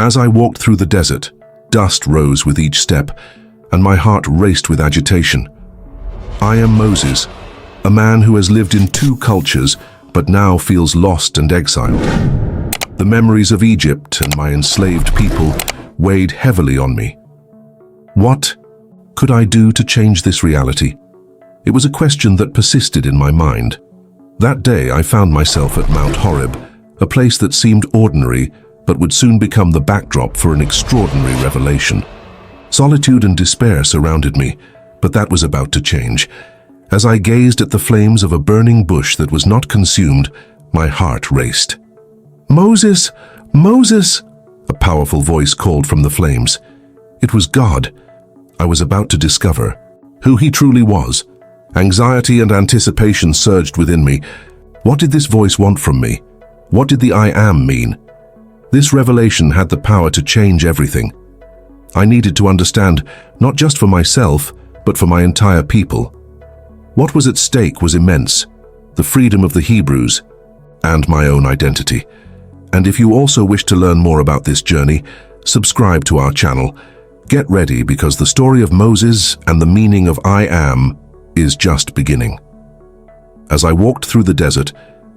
As I walked through the desert, dust rose with each step, and my heart raced with agitation. I am Moses, a man who has lived in two cultures, but now feels lost and exiled. The memories of Egypt and my enslaved people weighed heavily on me. What could I do to change this reality? It was a question that persisted in my mind. That day I found myself at Mount Horeb, a place that seemed ordinary but would soon become the backdrop for an extraordinary revelation. Solitude and despair surrounded me, but that was about to change. As I gazed at the flames of a burning bush that was not consumed, my heart raced. "Moses! Moses!" a powerful voice called from the flames. It was God. I was about to discover who he truly was. Anxiety and anticipation surged within me. What did this voice want from me? What did the I am mean? This revelation had the power to change everything. I needed to understand, not just for myself, but for my entire people. What was at stake was immense: the freedom of the Hebrews and my own identity. And if you also wish to learn more about this journey, subscribe to our channel. Get ready, because the story of Moses and the meaning of I am is just beginning. As I walked through the desert,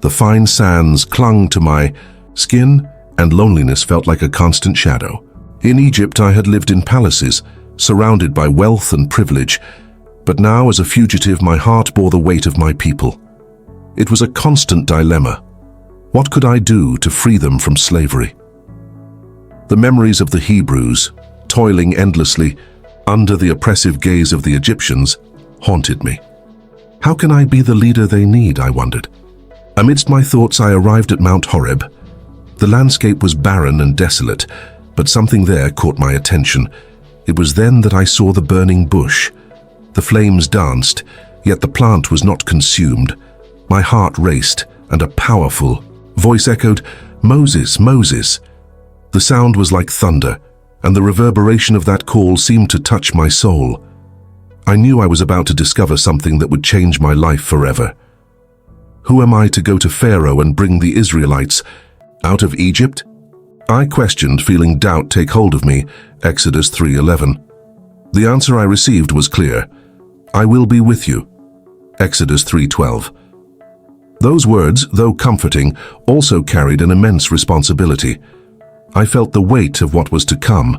the fine sands clung to my skin, and loneliness felt like a constant shadow. In Egypt, I had lived in palaces, surrounded by wealth and privilege, but now as a fugitive, my heart bore the weight of my people. It was a constant dilemma. What could I do to free them from slavery? The memories of the Hebrews, toiling endlessly under the oppressive gaze of the Egyptians, haunted me. How can I be the leader they need, I wondered. Amidst my thoughts, I arrived at Mount Horeb. The landscape was barren and desolate, but something there caught my attention. It was then that I saw the burning bush. The flames danced, yet the plant was not consumed. My heart raced, and a powerful voice echoed, "Moses, Moses." The sound was like thunder, and the reverberation of that call seemed to touch my soul. I knew I was about to discover something that would change my life forever. Who am I to go to Pharaoh and bring the Israelites out of Egypt? I questioned, feeling doubt take hold of me. Exodus 3:11. The answer I received was clear. I will be with you. Exodus 3:12. Those words, though comforting, also carried an immense responsibility. I felt the weight of what was to come.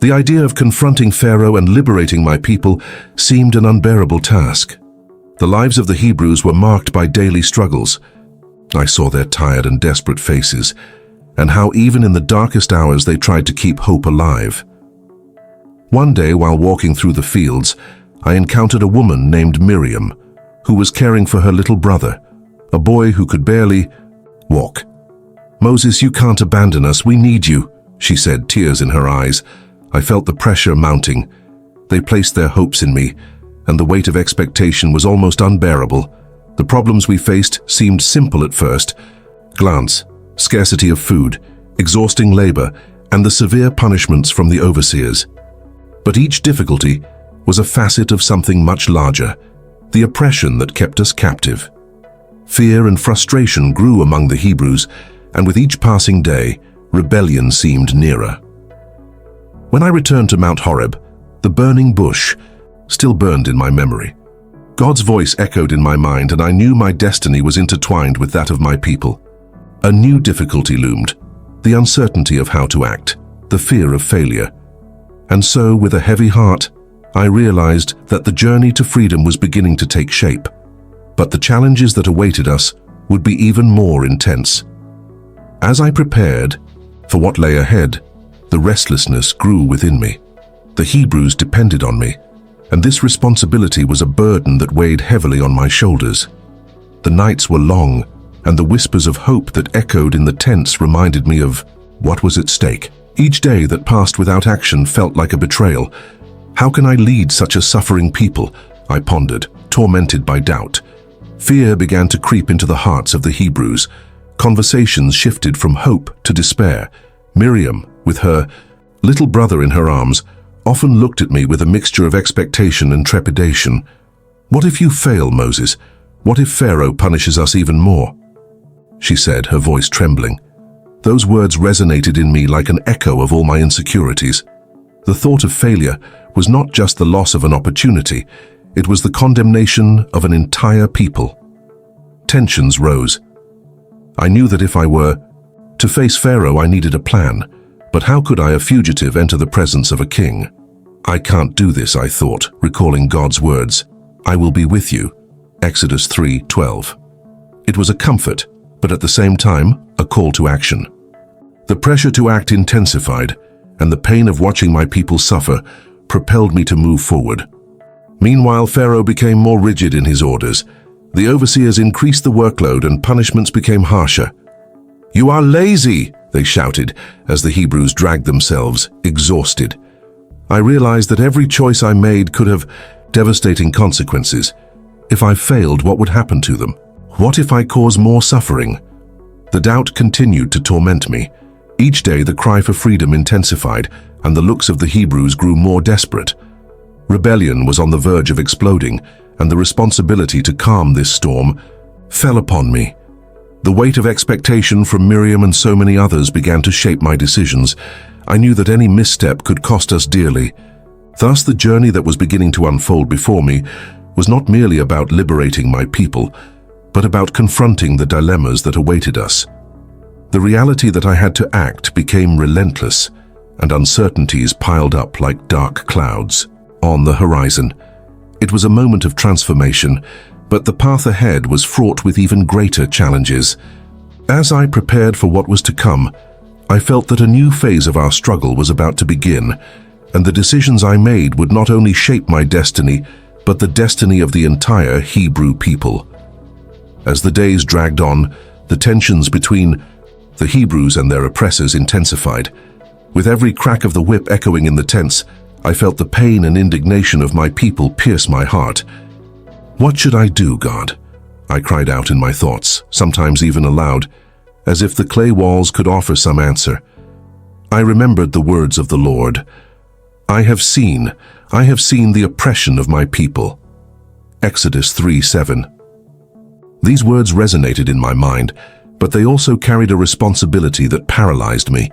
The idea of confronting Pharaoh and liberating my people seemed an unbearable task. The lives of the Hebrews were marked by daily struggles. I saw their tired and desperate faces, and how even in the darkest hours they tried to keep hope alive. One day, while walking through the fields, I encountered a woman named Miriam, who was caring for her little brother, a boy who could barely walk. "Moses, you can't abandon us, we need you," she said, tears in her eyes. I felt the pressure mounting. They placed their hopes in me, and the weight of expectation was almost unbearable. The problems we faced seemed simple at first: glance, scarcity of food, exhausting labor, and the severe punishments from the overseers. But each difficulty was a facet of something much larger: the oppression that kept us captive. Fear and frustration grew among the Hebrews, and with each passing day, rebellion seemed nearer. When I returned to Mount Horeb, the burning bush still burned in my memory. God's voice echoed in my mind, and I knew my destiny was intertwined with that of my people. A new difficulty loomed: the uncertainty of how to act, the fear of failure. And so, with a heavy heart, I realized that the journey to freedom was beginning to take shape. But the challenges that awaited us would be even more intense. As I prepared for what lay ahead, the restlessness grew within me. The Hebrews depended on me, and this responsibility was a burden that weighed heavily on my shoulders. The nights were long, and the whispers of hope that echoed in the tents reminded me of what was at stake. Each day that passed without action felt like a betrayal. How can I lead such a suffering people? I pondered, tormented by doubt. Fear began to creep into the hearts of the Hebrews. Conversations shifted from hope to despair. Miriam, with her little brother in her arms, often looked at me with a mixture of expectation and trepidation. "What if you fail, Moses? What if Pharaoh punishes us even more?" she said, her voice trembling. Those words resonated in me like an echo of all my insecurities. The thought of failure was not just the loss of an opportunity, it was the condemnation of an entire people. Tensions rose. I knew that if I were to face Pharaoh, I needed a plan, but how could I, a fugitive, enter the presence of a king? I can't do this, I thought, recalling God's words, "I will be with you," Exodus 3:12. It was a comfort, but at the same time, a call to action. The pressure to act intensified, and the pain of watching my people suffer propelled me to move forward. Meanwhile, Pharaoh became more rigid in his orders. The overseers increased the workload and punishments became harsher. "You are lazy," they shouted as the Hebrews dragged themselves, exhausted. I realized that every choice I made could have devastating consequences. If I failed, what would happen to them? What if I caused more suffering? The doubt continued to torment me. Each day the cry for freedom intensified, and the looks of the Hebrews grew more desperate. Rebellion was on the verge of exploding, and the responsibility to calm this storm fell upon me. The weight of expectation from Miriam and so many others began to shape my decisions. I knew that any misstep could cost us dearly. Thus, the journey that was beginning to unfold before me was not merely about liberating my people, but about confronting the dilemmas that awaited us. The reality that I had to act became relentless, and uncertainties piled up like dark clouds on the horizon. It was a moment of transformation, but the path ahead was fraught with even greater challenges. As I prepared for what was to come, I felt that a new phase of our struggle was about to begin, and the decisions I made would not only shape my destiny, but the destiny of the entire Hebrew people. As the days dragged on, the tensions between the Hebrews and their oppressors intensified. With every crack of the whip echoing in the tents, I felt the pain and indignation of my people pierce my heart. "What should I do, God?" I cried out in my thoughts, sometimes even aloud, as if the clay walls could offer some answer. I remembered the words of the Lord. I have seen the oppression of my people." Exodus 3:7. These words resonated in my mind, but they also carried a responsibility that paralyzed me.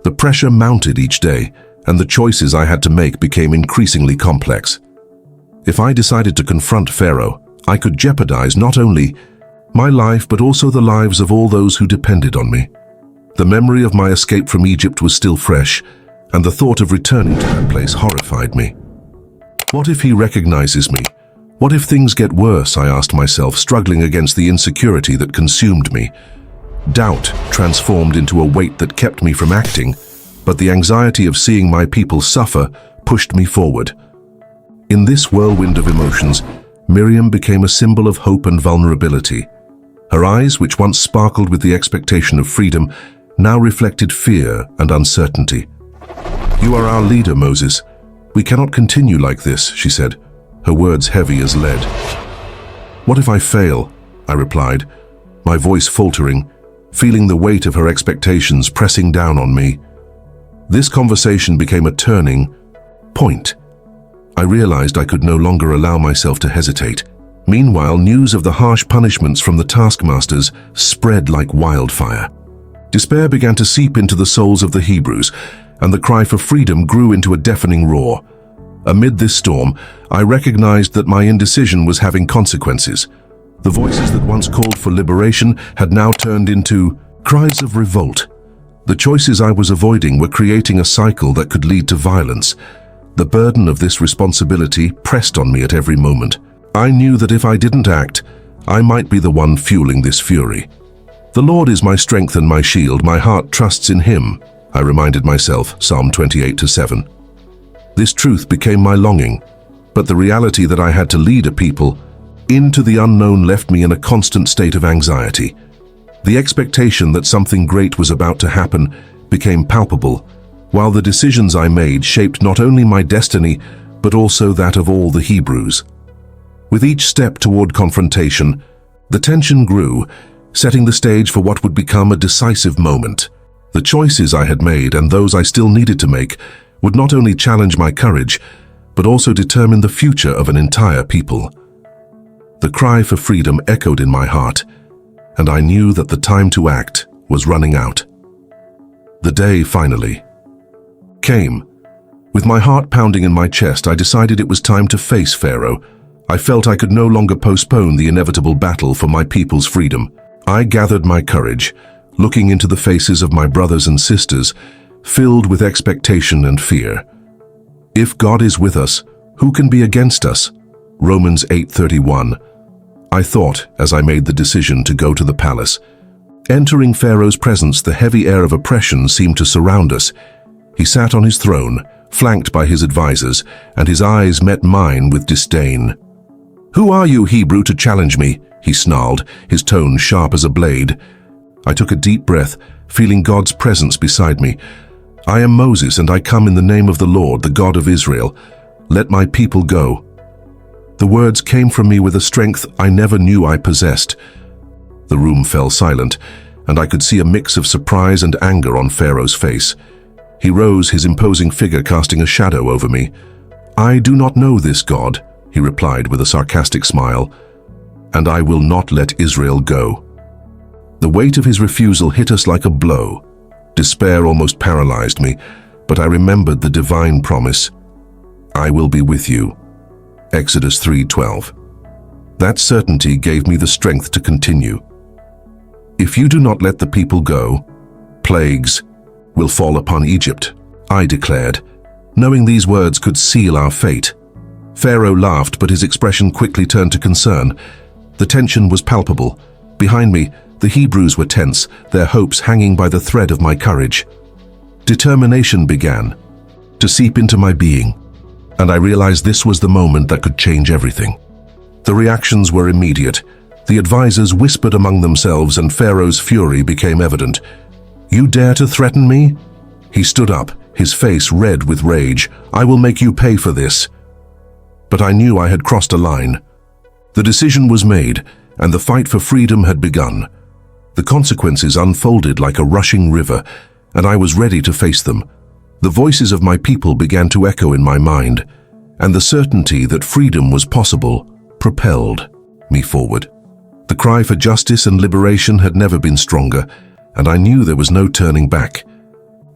The pressure mounted each day, and the choices I had to make became increasingly complex. If I decided to confront Pharaoh, I could jeopardize not only my life but also the lives of all those who depended on me. The memory of my escape from Egypt was still fresh, and the thought of returning to that place horrified me. What if he recognizes me? What if things get worse? I asked myself, struggling against the insecurity that consumed me. Doubt transformed into a weight that kept me from acting, but the anxiety of seeing my people suffer pushed me forward. In this whirlwind of emotions, Miriam became a symbol of hope and vulnerability. Her eyes, which once sparkled with the expectation of freedom, now reflected fear and uncertainty. "You are our leader, Moses. We cannot continue like this," she said, her words heavy as lead. "What if I fail?" I replied, my voice faltering, feeling the weight of her expectations pressing down on me. This conversation became a turning point. I realized I could no longer allow myself to hesitate. Meanwhile, news of the harsh punishments from the taskmasters spread like wildfire. Despair began to seep into the souls of the Hebrews, and the cry for freedom grew into a deafening roar. Amid this storm, I recognized that my indecision was having consequences. The voices that once called for liberation had now turned into cries of revolt. The choices I was avoiding were creating a cycle that could lead to violence. The burden of this responsibility pressed on me at every moment. I knew that if I didn't act, I might be the one fueling this fury. "The Lord is my strength and my shield. My heart trusts in Him," I reminded myself, Psalm 28:7. This truth became my longing, but the reality that I had to lead a people into the unknown left me in a constant state of anxiety. The expectation that something great was about to happen became palpable, while the decisions I made shaped not only my destiny, but also that of all the Hebrews. With each step toward confrontation, the tension grew, setting the stage for what would become a decisive moment. The choices I had made and those I still needed to make would not only challenge my courage, but also determine the future of an entire people. The cry for freedom echoed in my heart, and I knew that the time to act was running out. The day finally came. With my heart pounding in my chest, I decided it was time to face Pharaoh. I felt I could no longer postpone the inevitable battle for my people's freedom. I gathered my courage, looking into the faces of my brothers and sisters, filled with expectation and fear. If God is with us, who can be against us? Romans 8:31. I thought as I made the decision to go to the palace. Entering Pharaoh's presence, the heavy air of oppression seemed to surround us. He sat on his throne, flanked by his advisors, and his eyes met mine with disdain. "Who are you, Hebrew, to challenge me?" he snarled, his tone sharp as a blade. I took a deep breath, feeling God's presence beside me. "I am Moses, and I come in the name of the Lord, the God of Israel. Let my people go." The words came from me with a strength I never knew I possessed. The room fell silent, and I could see a mix of surprise and anger on Pharaoh's face. He rose, his imposing figure casting a shadow over me. "I do not know this God," he replied with a sarcastic smile, "and I will not let Israel go." The weight of his refusal hit us like a blow. Despair almost paralyzed me, but I remembered the divine promise, "I will be with you." Exodus 3:12. That certainty gave me the strength to continue. "If you do not let the people go, plagues will fall upon Egypt," I declared, knowing these words could seal our fate. Pharaoh laughed, but his expression quickly turned to concern. The tension was palpable. Behind me, the Hebrews were tense, their hopes hanging by the thread of my courage. Determination began to seep into my being, and I realized this was the moment that could change everything. The reactions were immediate. The advisors whispered among themselves, and Pharaoh's fury became evident. "You dare to threaten me?" He stood up, his face red with rage. "I will make you pay for this." But I knew I had crossed a line. The decision was made, and the fight for freedom had begun. The consequences unfolded like a rushing river, and I was ready to face them. The voices of my people began to echo in my mind, and the certainty that freedom was possible propelled me forward. The cry for justice and liberation had never been stronger, and I knew there was no turning back.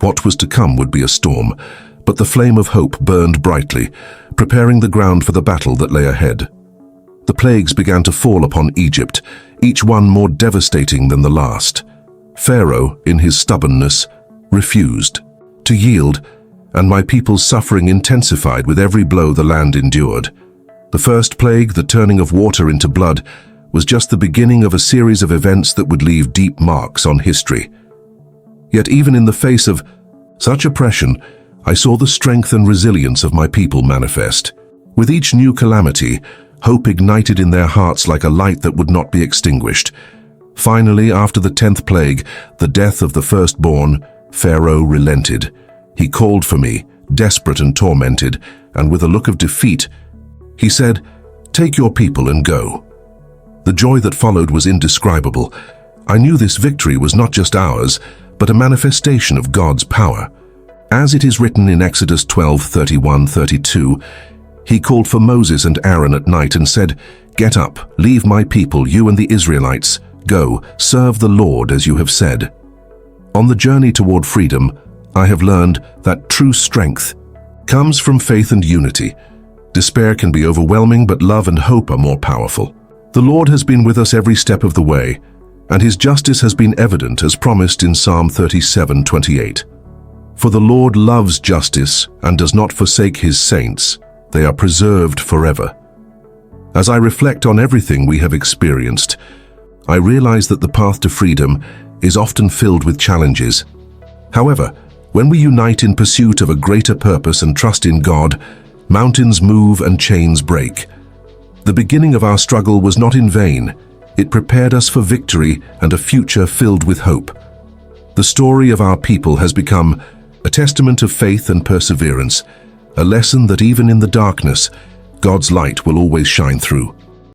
What was to come would be a storm, but the flame of hope burned brightly, preparing the ground for the battle that lay ahead. The plagues began to fall upon Egypt, each one more devastating than the last. Pharaoh, in his stubbornness, refused to yield, and my people's suffering intensified with every blow the land endured. The first plague, the turning of water into blood, was just the beginning of a series of events that would leave deep marks on history. Yet even in the face of such oppression, I saw the strength and resilience of my people manifest. With each new calamity, hope ignited in their hearts like a light that would not be extinguished. Finally, after the 10th plague, the death of the firstborn, Pharaoh relented. He called for me, desperate and tormented, and with a look of defeat, he said, "Take your people and go." The joy that followed was indescribable. I knew this victory was not just ours, but a manifestation of God's power. As it is written in Exodus 12:31-32, he called for Moses and Aaron at night and said, "Get up, leave my people, you and the Israelites. Go, serve the Lord as you have said." On the journey toward freedom, I have learned that true strength comes from faith and unity. Despair can be overwhelming, but love and hope are more powerful. The Lord has been with us every step of the way, and his justice has been evident as promised in Psalm 37:28. For the Lord loves justice and does not forsake his saints. They are preserved forever. As I reflect on everything we have experienced, I realize that the path to freedom is often filled with challenges. However, when we unite in pursuit of a greater purpose and trust in God, mountains move and chains break. The beginning of our struggle was not in vain. It prepared us for victory and a future filled with hope. The story of our people has become a testament of faith and perseverance, a lesson that even in the darkness, God's light will always shine through.